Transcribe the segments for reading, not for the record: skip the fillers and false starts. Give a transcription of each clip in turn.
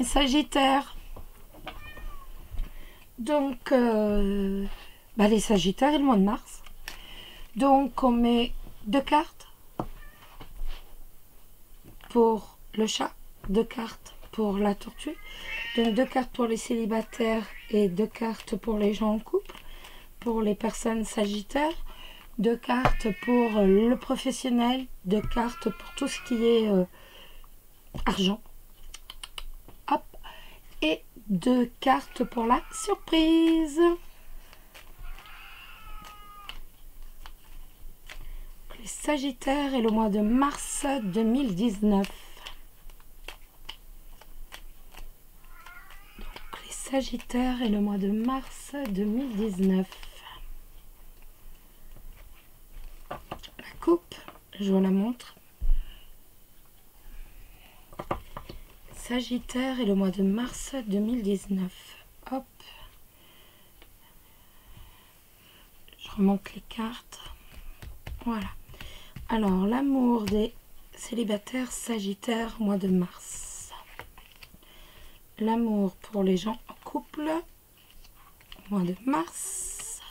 Sagittaire. Donc, les Sagittaires et le mois de mars. Donc, on met 2 cartes pour le chat, 2 cartes pour la tortue. Donc, 2 cartes pour les célibataires et 2 cartes pour les gens en couple. Pour les personnes Sagittaires, 2 cartes pour le professionnel, 2 cartes pour tout ce qui est argent. Hop. Et 2 cartes pour la surprise. Les Sagittaires et le mois de mars 2019. Donc, les Sagittaires et le mois de mars 2019. La coupe, je vous la montre. Sagittaire et le mois de mars 2019. Hop. Je remonte les cartes. Voilà. Alors, l'amour des célibataires Sagittaires, mois de mars. L'amour pour les gens en couple, mois de mars.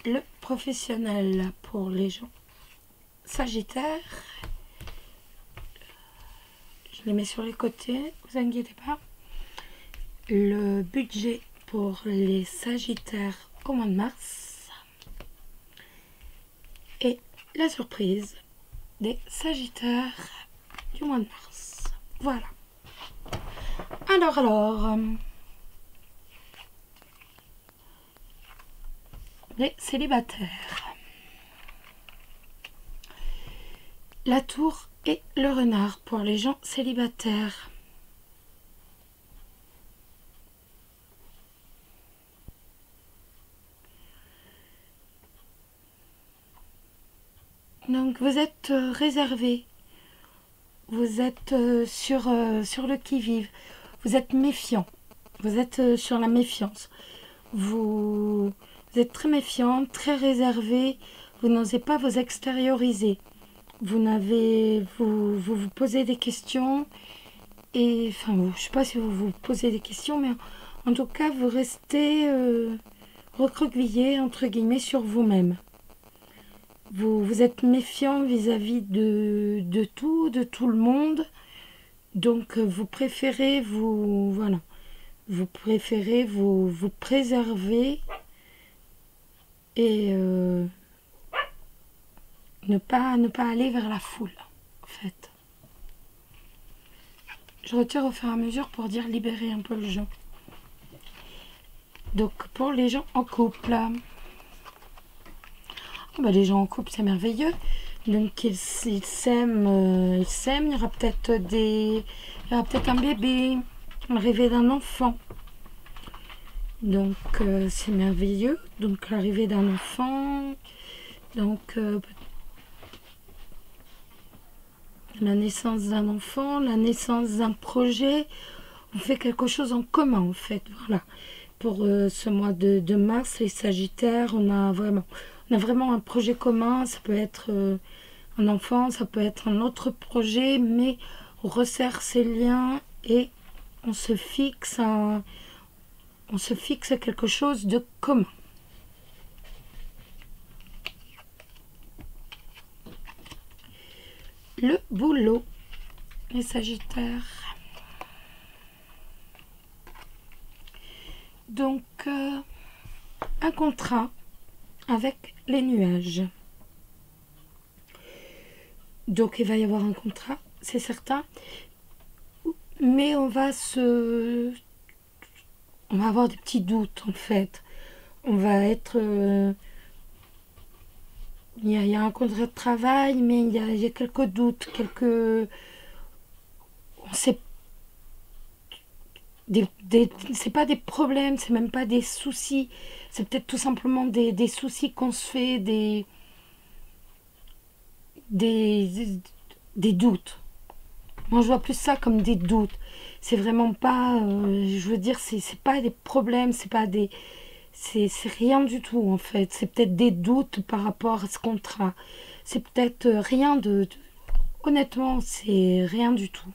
Le professionnel pour les gens Sagittaires. Je les mets sur les côtés, vous inquiétez pas. Le budget pour les Sagittaires au mois de mars. Et la surprise des Sagittaires du mois de mars. Voilà. Alors, les célibataires. La tour et le renard pour les gens célibataires. Donc vous êtes réservé, vous êtes sur le qui-vive, vous êtes méfiant, vous êtes sur la méfiance, vous êtes très méfiant, très réservé, vous n'osez pas vous extérioriser, vous posez des questions, et enfin je ne sais pas si vous vous posez des questions, mais en tout cas vous restez recroquevillé entre guillemets sur vous-même. Vous êtes méfiant vis-à-vis de tout le monde. Donc vous préférez vous préserver et ne pas aller vers la foule, en fait. Je retire au fur et à mesure pour dire libérer un peu le jeu. Donc pour les gens en couple. Les gens en couple, c'est merveilleux. Donc ils s'aiment, il y aura peut-être un bébé, l'arrivée d'un enfant. Donc c'est merveilleux. Donc l'arrivée d'un enfant, donc la naissance d'un enfant, la naissance d'un projet. On fait quelque chose en commun en fait. Voilà. Pour ce mois de mars, les Sagittaires, on a vraiment un projet commun. Ça peut être un enfant, ça peut être un autre projet, mais on resserre ses liens et on se fixe quelque chose de commun. Le boulot, les Sagittaires. Donc, un contrat avec les nuages. Donc, il va y avoir un contrat, c'est certain. Mais on va avoir des petits doutes, en fait. On va être... il y a un contrat de travail, mais il y a quelques doutes, on sait... c'est pas des problèmes, c'est même pas des soucis, c'est peut-être tout simplement des soucis qu'on se fait, des doutes. Moi je vois plus ça comme des doutes. C'est vraiment pas, je veux dire, c'est pas des problèmes, c'est rien du tout en fait. C'est peut-être des doutes par rapport à ce contrat. C'est peut-être rien honnêtement, c'est rien du tout.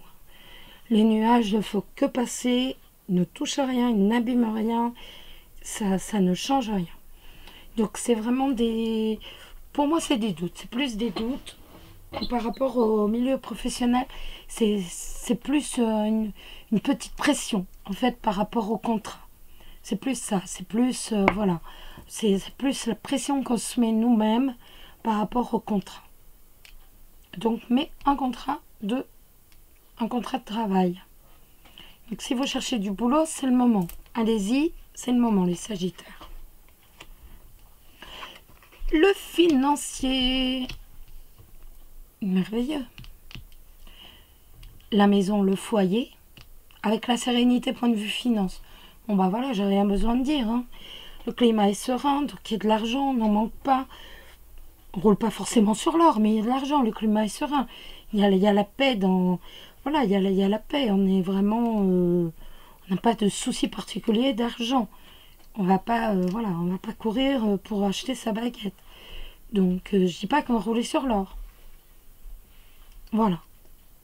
Les nuages ne faut que passer, ne touche à rien, ils n'abîment rien, ça ne change rien. Donc c'est vraiment des... Pour moi c'est des doutes, c'est plus des doutes. Par rapport au milieu professionnel, c'est plus une petite pression en fait par rapport au contrat. C'est plus ça, c'est plus voilà, c'est plus la pression qu'on se met nous-mêmes par rapport au contrat. Donc, mais un contrat de travail. Donc, si vous cherchez du boulot, c'est le moment. Allez-y, c'est le moment, les Sagittaires. Le financier, merveilleux. La maison, le foyer, avec la sérénité point de vue finance. Bon bah voilà, j'ai rien besoin de dire. Hein. Le climat est serein, donc il y a de l'argent, on n'en manque pas. On roule pas forcément sur l'or, mais il y a de l'argent, le climat est serein. Il y a la paix dans... Voilà, il y a la paix. On est vraiment... on n'a pas de souci particulier d'argent. On va pas, voilà, on va pas courir pour acheter sa baguette. Donc, je dis pas qu'on va rouler sur l'or. Voilà.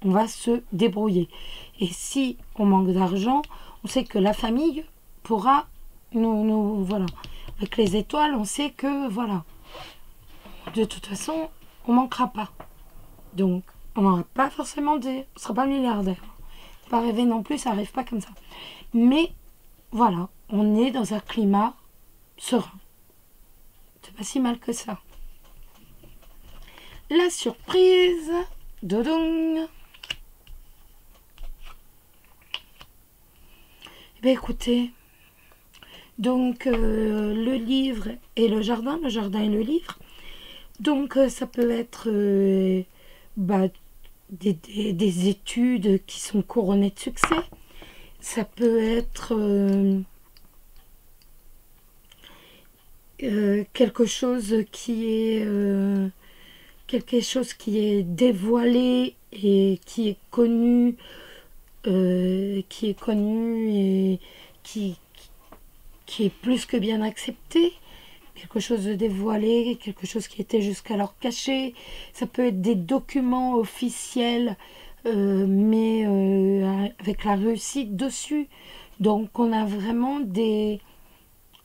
On va se débrouiller. Et si on manque d'argent, on sait que la famille pourra voilà. Avec les étoiles, on sait que, voilà. De toute façon, on manquera pas. Donc, on n'aura pas forcément on sera pas milliardaire. Pas rêver non plus, ça arrive pas comme ça. Mais, voilà, on est dans un climat serein. C'est pas si mal que ça. La surprise, dodong. Eh bien, écoutez, donc le livre et le jardin et le livre. Donc ça peut être des études qui sont couronnées de succès. Ça peut être quelque chose qui est dévoilé et qui est connu et qui est plus que bien accepté, quelque chose de dévoilé, quelque chose qui était jusqu'alors caché. Ça peut être des documents officiels, mais avec la réussite dessus. Donc on a vraiment les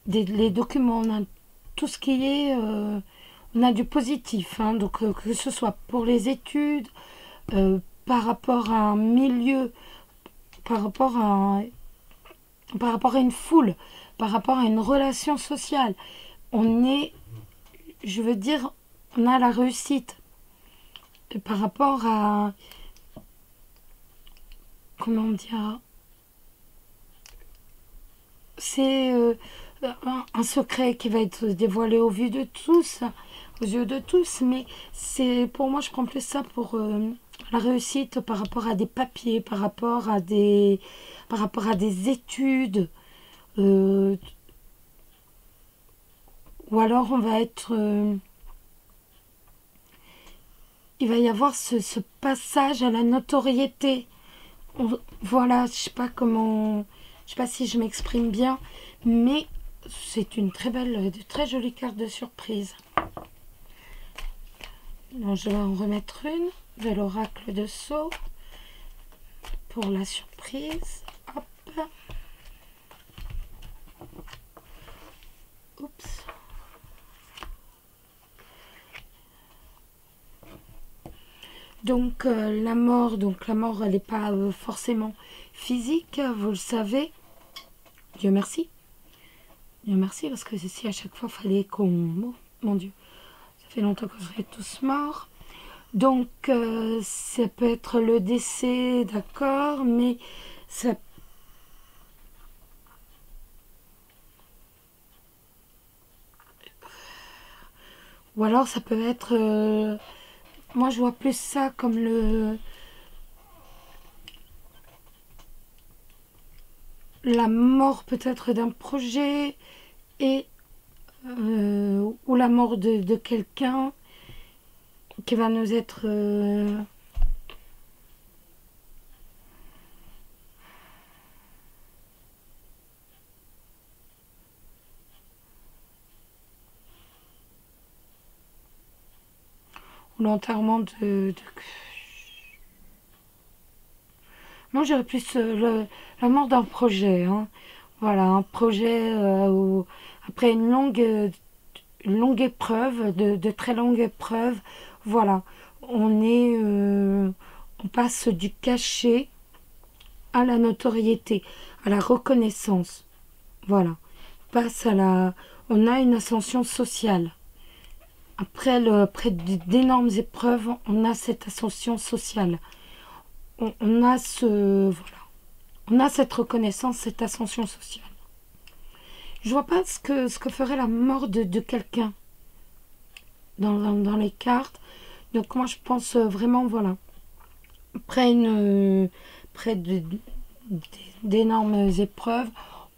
documents, on a tout ce qui est... on a du positif, hein, donc que ce soit pour les études, par rapport à un milieu, par rapport à une foule, par rapport à une relation sociale. On est, je veux dire, on a la réussite. Et par rapport à, comment dire, c'est un secret qui va être dévoilé aux yeux de tous, mais c'est, pour moi, je prends plus ça pour la réussite par rapport à des papiers, par rapport à des études, ou alors on va être... il va y avoir ce passage à la notoriété. Voilà, je sais pas comment... Je sais pas si je m'exprime bien, mais c'est une très belle, de très jolie carte de surprise. Donc, je vais en remettre une de l'oracle de Sceaux pour la surprise. Hop. Oups. Donc la mort, elle n'est pas forcément physique, vous le savez. Dieu merci. Dieu merci, parce que si à chaque fois il fallait qu'on... Oh, mon Dieu, ça fait longtemps que vous êtes tous morts. Donc ça peut être le décès, d'accord, mais ça... Ou alors ça peut être... moi je vois plus ça comme la mort peut-être d'un projet et ou la mort de quelqu'un qui va nous être ou l'enterrement de Moi, j'aurais plus la mort d'un projet, hein. Voilà, un projet après une longue épreuve, de très longues épreuves, voilà, on passe du cachet à la notoriété, à la reconnaissance, voilà, passe à on a une ascension sociale. Après d'énormes épreuves, on a cette ascension sociale. On a voilà, on a cette reconnaissance, cette ascension sociale. Je vois pas ce que ferait la mort de quelqu'un dans les cartes. Donc moi je pense vraiment, voilà, après d'énormes épreuves,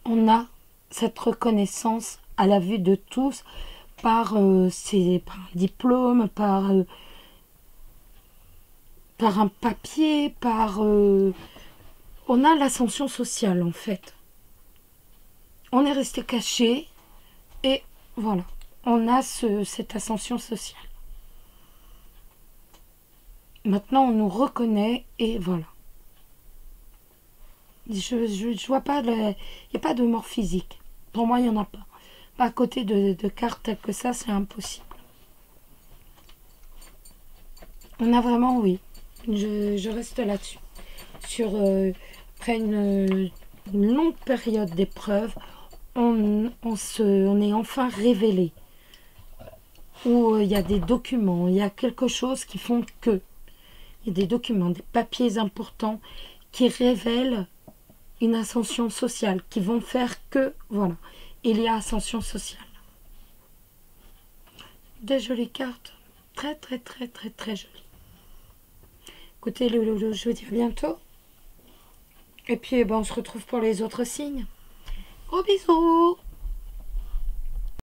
on a cette reconnaissance à la vue de tous par par un diplôme, par un papier, on a l'ascension sociale en fait. On est resté caché et voilà, on a cette ascension sociale. Maintenant, on nous reconnaît et voilà. Je vois pas, il n'y a pas de mort physique. Pour moi, il n'y en a pas. À côté de cartes telles que ça, c'est impossible. On a vraiment, oui. Je reste là-dessus. Après une longue période d'épreuve, on est enfin révélé. Où il y a des documents, il y a quelque chose qui font que. Il y a des documents, des papiers importants qui révèlent une ascension sociale, qui vont faire que, voilà, il y a ascension sociale. Des jolies cartes, très très très très très jolies. Écoutez, je vous dis à bientôt. Et puis, on se retrouve pour les autres signes. Gros bisous!